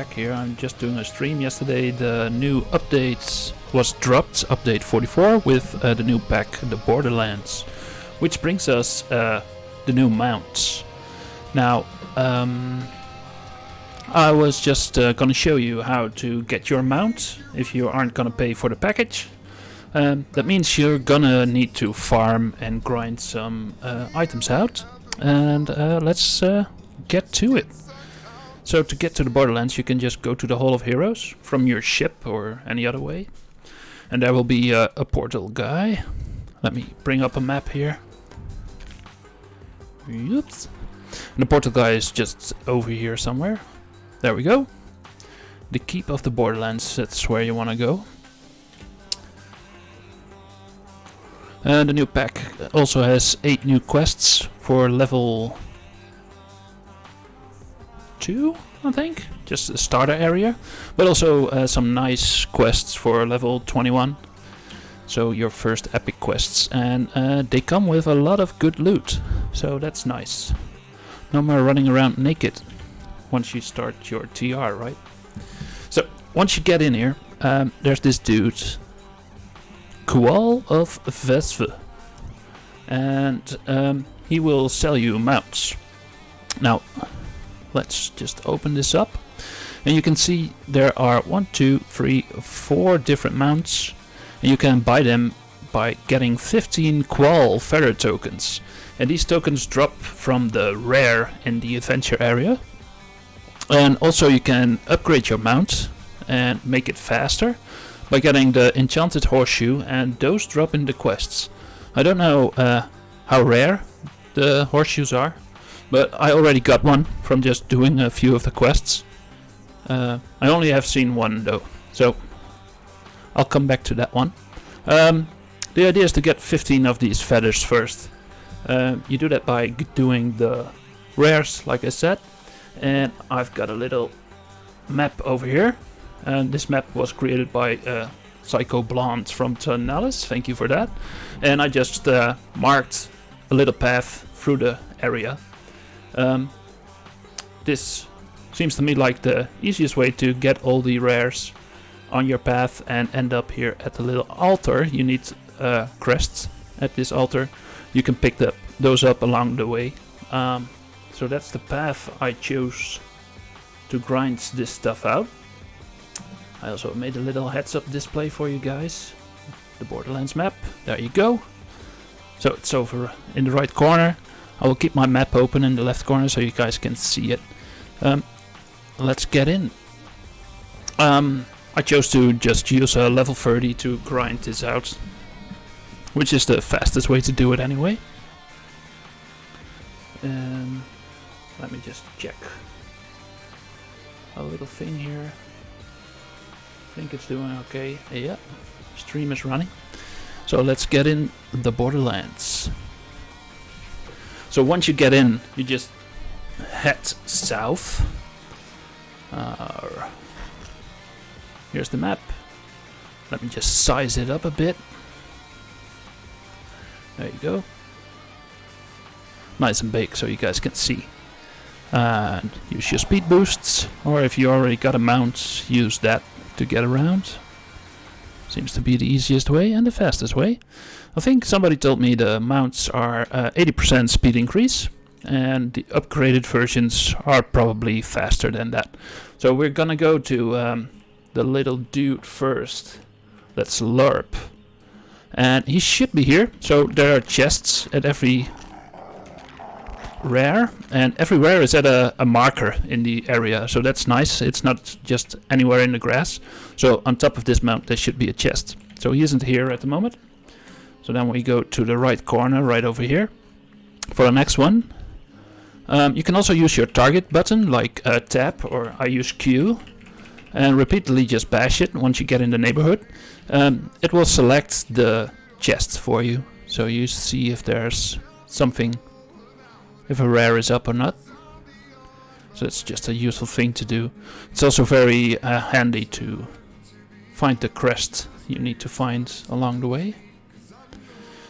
back here. I'm just doing a stream. Yesterday the new updates was dropped, update 44, with the new pack, the Borderlands, which brings us the new mounts. Now, I was just gonna show you how to get your mount if you aren't gonna pay for the package. That means you're gonna need to farm and grind some items out, and let's get to it. So to get to the Borderlands, you can just go to the Hall of Heroes from your ship or any other way, and there will be a portal guy. Let me bring up a map here. Oops. And the portal guy is just over here somewhere. There we go. The Keep of the Borderlands, that's where you want to go. And the new pack also has 8 new quests for level 2, I think. Just a starter area. But also some nice quests for level 21. So your first epic quests. And they come with a lot of good loot. So that's nice. No more running around naked once you start your TR, right? So once you get in here, there's this dude, Kual of Vesve, and he will sell you mounts. Now let's just open this up, and you can see there are 1, 2, 3, 4 different mounts, and you can buy them by getting 15 Kual feather tokens, and these tokens drop from the rare in the adventure area. And also you can upgrade your mount and make it faster by getting the enchanted horseshoe, and those drop in the quests. I don't know how rare the horseshoes are, but I already got one from just doing a few of the quests. I only have seen one though, so I'll come back to that one. The idea is to get 15 of these feathers first. You do that by doing the rares, like I said. And I've got a little map over here, and this map was created by Psycho Blonde from Tunalis. Thank you for that. And I just marked a little path through the area. This seems to me like the easiest way to get all the rares on your path and end up here at the little altar. You need crests at this altar. You can pick those up along the way. So that's the path I chose to grind this stuff out. I also made a little heads up display for you guys. The Borderlands map, there you go. So it's over in the right corner. I will keep my map open in the left corner so you guys can see it. Let's get in. I chose to just use a level 30 to grind this out, which is the fastest way to do it anyway. Let me just check a little thing here. I think it's doing okay. Yeah, stream is running. So let's get in the Borderlands. So once you get in, you just head south. Here's the map. Let me just size it up a bit. There you go. Nice and big so you guys can see. And use your speed boosts, or if you already got a mount, use that to get around. Seems to be the easiest way and the fastest way. I think somebody told me the mounts are 80% speed increase, and the upgraded versions are probably faster than that. So we're gonna go to the little dude first. That's LARP, and he should be here. So there are chests at every rare, and every rare is at a marker in the area, so that's nice. It's not just anywhere in the grass. So on top of this mount there should be a chest. So he isn't here at the moment. So then we go to the right corner right over here for the next one. You can also use your target button like tab, or I use Q, and repeatedly just bash it once you get in the neighborhood. It will select the chest for you, so you see if there's something, if a rare is up or not. So it's just a useful thing to do. It's also very handy to find the crest you need to find along the way.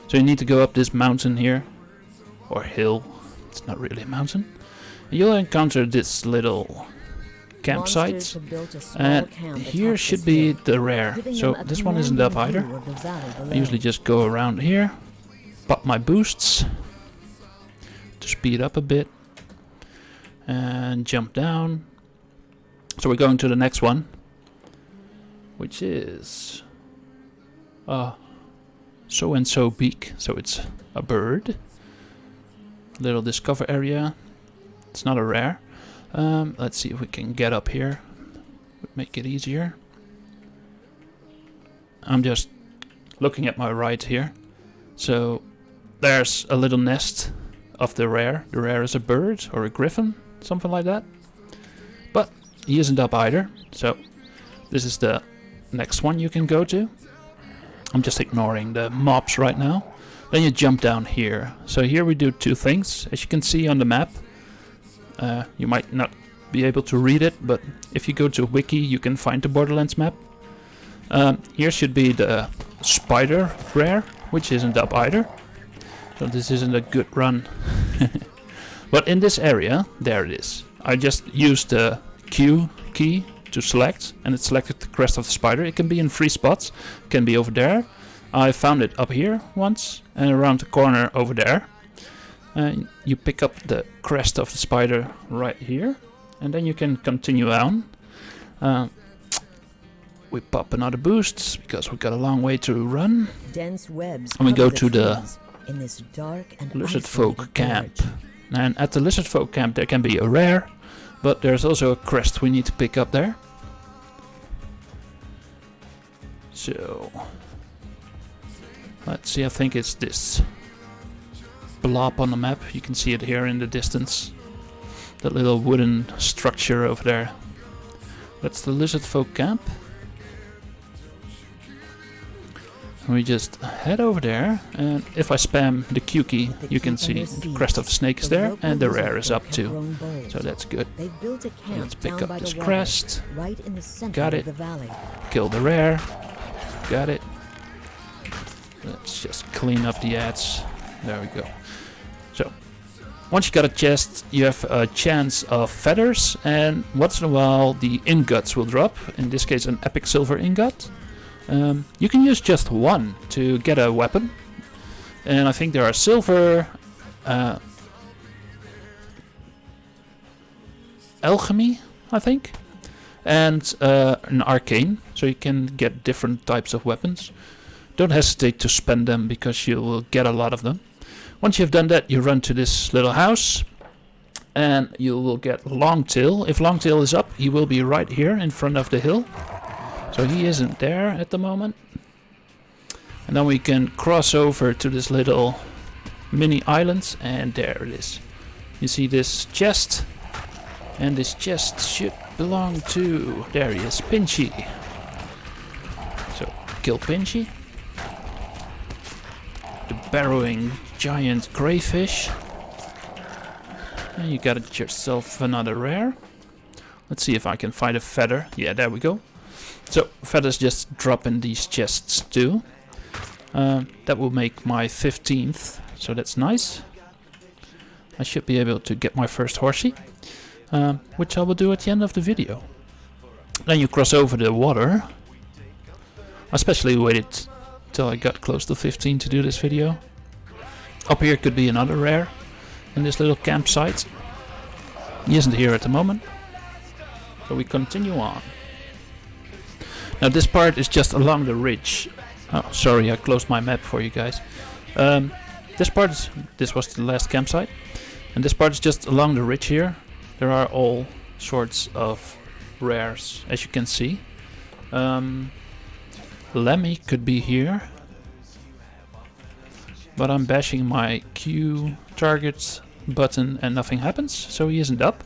So you need to go up this mountain here, or hill. It's not really a mountain. You'll encounter this little campsite, and here should be the rare. So this one isn't up either. I usually just go around here, pop my boosts to speed up a bit, and jump down. So we're going to the next one, which is so and so beak. So it's a bird. Little discover area. It's not a rare. Let's see if we can get up here. Would make it easier. I'm just looking at my right here. So there's a little nest of the rare. The rare is a bird or a griffin, something like that. But he isn't up either. So this is the next one you can go to. I'm just ignoring the mobs right now. Then you jump down here. So here we do two things. As you can see on the map, you might not be able to read it, but if you go to wiki you can find the Borderlands map. Here should be the spider rare, which isn't up either. So this isn't a good run. But in this area, there it is. I just used the Q key to select, and it selected the crest of the spider. It can be in 3 spots. It can be over there. I found it up here once, and around the corner over there. You pick up the crest of the spider right here, and then you can continue on. We pop another boost because we've got a long way to run. Dense webs and we go to the in this dark and lizard folk camp. And at the lizard folk camp there can be a rare, but there's also a crest we need to pick up there. So let's see, I think it's this blob on the map. You can see it here in the distance. That little wooden structure over there. That's the lizard folk camp. And we just head over there, and if I spam the Q key, you can see the crest of the snake is there, and the rare is up too. So that's good. Let's pick up this crest. Got it. Kill the rare. Got it. Let's just clean up the ads. There we go. So, once you got a chest, you have a chance of feathers, and once in a while the ingots will drop. In this case, an epic silver ingot. You can use just one to get a weapon, and I think there are silver, alchemy, I think, and an arcane, so you can get different types of weapons. Don't hesitate to spend them because you will get a lot of them. Once you've done that, you run to this little house, and you will get Longtail. If Longtail is up, he will be right here in front of the hill. So he isn't there at the moment. And then we can cross over to this little mini island, and there it is. You see this chest, and this chest should belong to, there he is, Pinchy. So kill Pinchy. The burrowing giant crayfish. And you got yourself another rare. Let's see if I can find a feather. Yeah, there we go. So feathers just drop in these chests too. That will make my 15th, so that's nice. I should be able to get my first horsey, which I will do at the end of the video. Then you cross over the water. I especially waited till I got close to 15 to do this video. Up here could be another rare in this little campsite. He isn't here at the moment, so we continue on. Now this part is just along the ridge. Oh, sorry, I closed my map for you guys. This was the last campsite, and this part is just along the ridge here. There are all sorts of rares, as you can see. Lemmy could be here, but I'm bashing my Q target button and nothing happens, so he isn't up.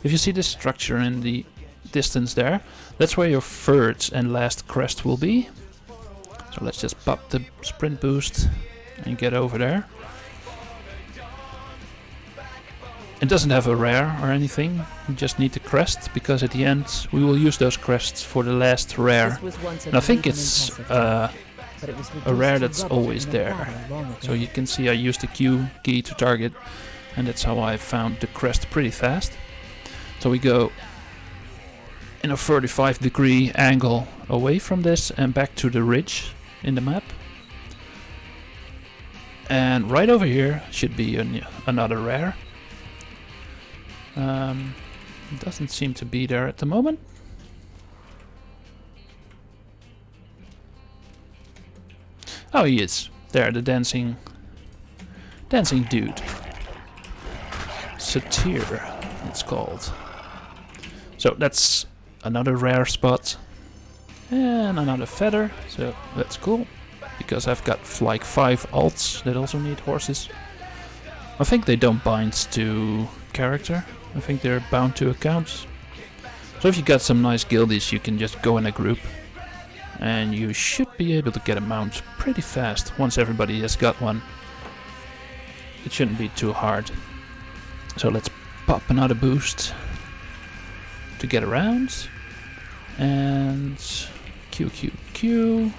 If you see this structure in the distance there, that's where your third and last crest will be. So let's just pop the sprint boost and get over there. It doesn't have a rare or anything, you just need the crest, because at the end we will use those crests for the last rare. And I think it's a rare that's always there. So you can see I used the Q key to target, and that's how I found the crest pretty fast. So we go in a 45-degree angle away from this and back to the ridge in the map. And right over here should be another rare. Doesn't seem to be there at the moment. Oh, he is. There, the dancing dude. Satyr, it's called. So that's another rare spot. And another feather, so that's cool. Because I've got like 5 alts that also need horses. I think they don't bind to character. I think they're bound to accounts. So if you got some nice guildies, you can just go in a group. And you should be able to get a mount pretty fast once everybody has got one. It shouldn't be too hard. So let's pop another boost to get around. And Q.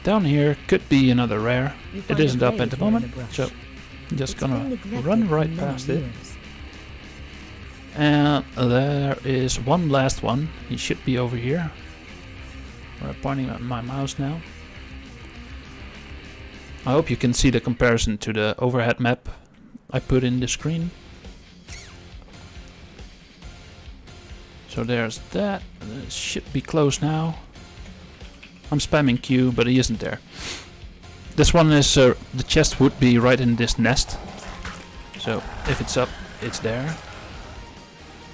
Down here could be another rare. It isn't up at the moment, so I'm just gonna run right past it. And there is one last one. He should be over here. I'm pointing at my mouse now. I hope you can see the comparison to the overhead map I put in the screen. So there's that. It should be close now. I'm spamming Q, but he isn't there. This one is the chest would be right in this nest. So if it's up, it's there.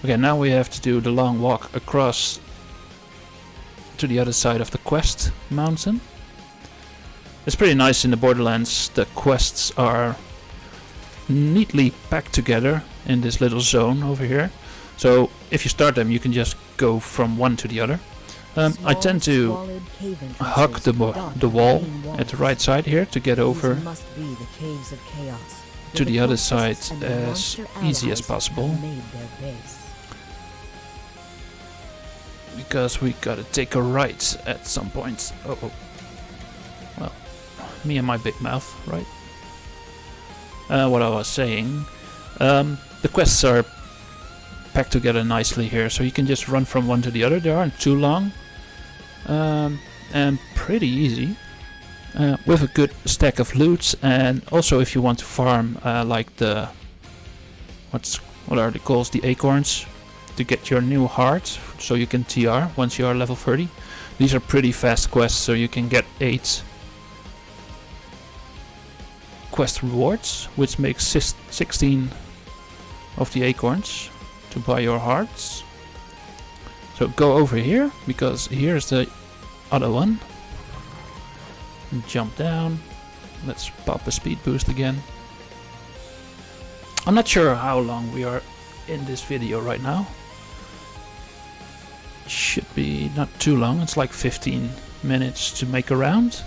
Okay, now we have to do the long walk across to the other side of the quest mountain. It's pretty nice in the Borderlands. The quests are neatly packed together in this little zone over here. So if you start them, you can just go from one to the other. I tend to hug the wall at the right side here to get over to the other side as easy as possible. Because we gotta take a right at some point. Oh. Well, me and my big mouth, right? What I was saying, the quests are packed together nicely here, so you can just run from one to the other. They aren't too long, and pretty easy, with a good stack of loot. And also, if you want to farm, like the what are they called? The acorns, to get your new heart, so you can TR once you are level 30. These are pretty fast quests, so you can get 8 quest rewards, which makes 16 of the acorns to buy your hearts. So go over here, because here's the other one. And jump down. Let's pop a speed boost again. I'm not sure how long we are in this video right now. Should be not too long. It's like 15 minutes to make a round.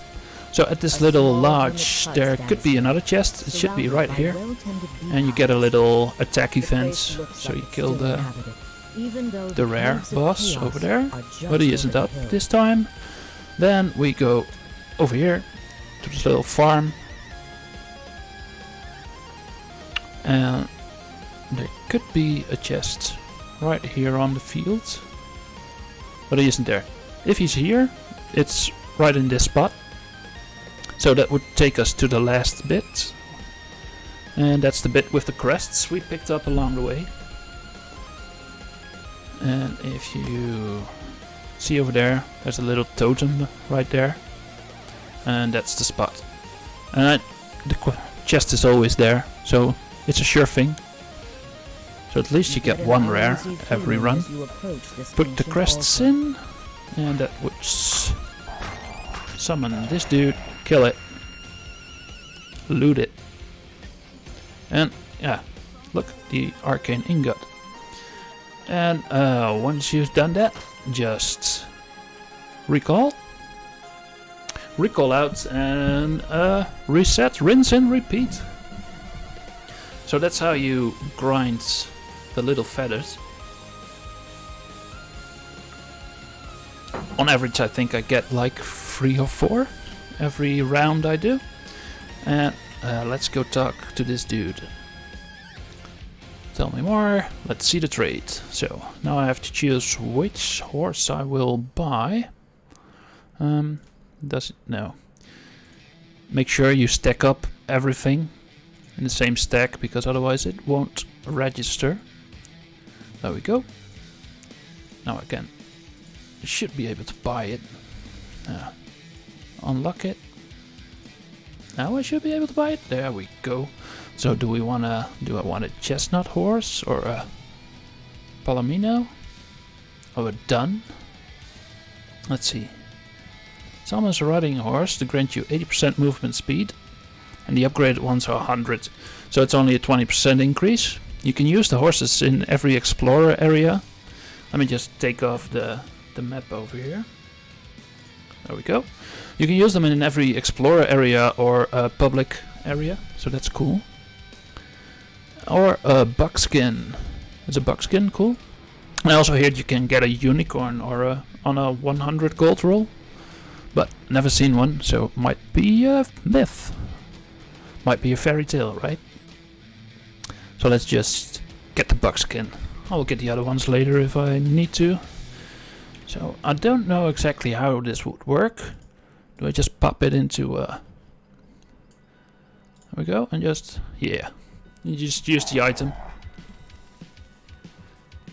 So at this little lodge there could be another chest. It should be right here. And you get a little attack event. So you kill the rare boss over there. But he isn't up this time. Then we go over here to this little farm. And there could be a chest right here on the field. But he isn't there. If he's here, it's right in this spot. So that would take us to the last bit. And that's the bit with the crests we picked up along the way. And if you see over there, there's a little totem right there. And that's the spot. And the chest is always there, so it's a sure thing. So at least you get one rare every run. Put the crests in, and that would summon this dude, kill it, loot it. And yeah, look, the arcane ingot. And once you've done that, just recall out and reset, rinse and repeat. So that's how you grind the little feathers. On average, I think I get like 3 or 4 every round I do. And let's go talk to this dude. Tell me more. Let's see the trade. So now I have to choose which horse I will buy. Does it? No. Make sure you stack up everything in the same stack, because otherwise it won't register. There we go. Now I should be able to buy it. Unlock it. Now I should be able to buy it. There we go. So do I want a chestnut horse or a palomino or a dun? Let's see. Summons a riding horse to grant you 80% movement speed, and the upgraded ones are 100. So it's only a 20% increase. You can use the horses in every explorer area. Let me just take off the map over here. There we go. You can use them in every explorer area or public area, so that's cool. Or a buckskin. Is a buckskin cool? I also heard you can get a unicorn or on a 100 gold roll, but never seen one, so it might be a myth. Might be a fairy tale, right? So let's just get the buckskin. I will get the other ones later if I need to. So I don't know exactly how this would work. Do I just pop it into there we go, and just, yeah. You just use the item.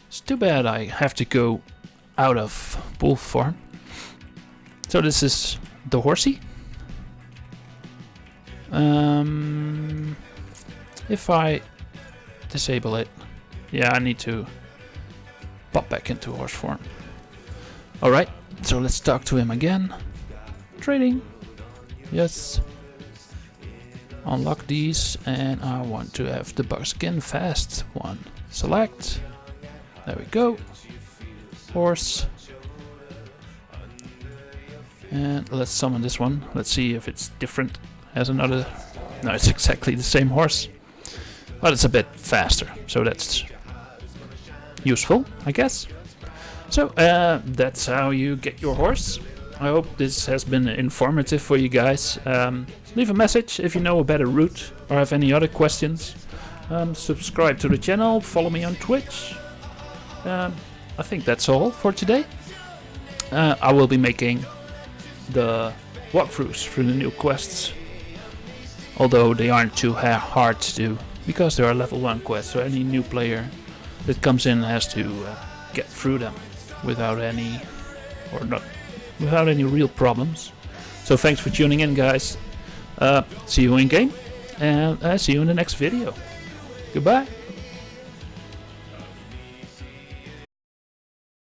It's too bad I have to go out of wolf form. So this is the horsey. If I disable it, yeah, I need to pop back into horse form. Alright, so let's talk to him again. Trading. Yes. Unlock these, and I want to have the buckskin fast one. Select. There we go. Horse. And let's summon this one. Let's see if it's different. Has another. No, it's exactly the same horse, but it's a bit faster, so that's useful, I guess. So that's how you get your horse. I hope this has been informative for you guys. Leave a message if you know a better route or have any other questions. Subscribe to the channel, follow me on Twitch. I think that's all for today. I will be making the walkthroughs through the new quests, although they aren't too hard to do because they are level 1 quests, so any new player that comes in has to get through them without any real problems. So thanks for tuning in, guys. See you in game, and see you in the next video. Goodbye.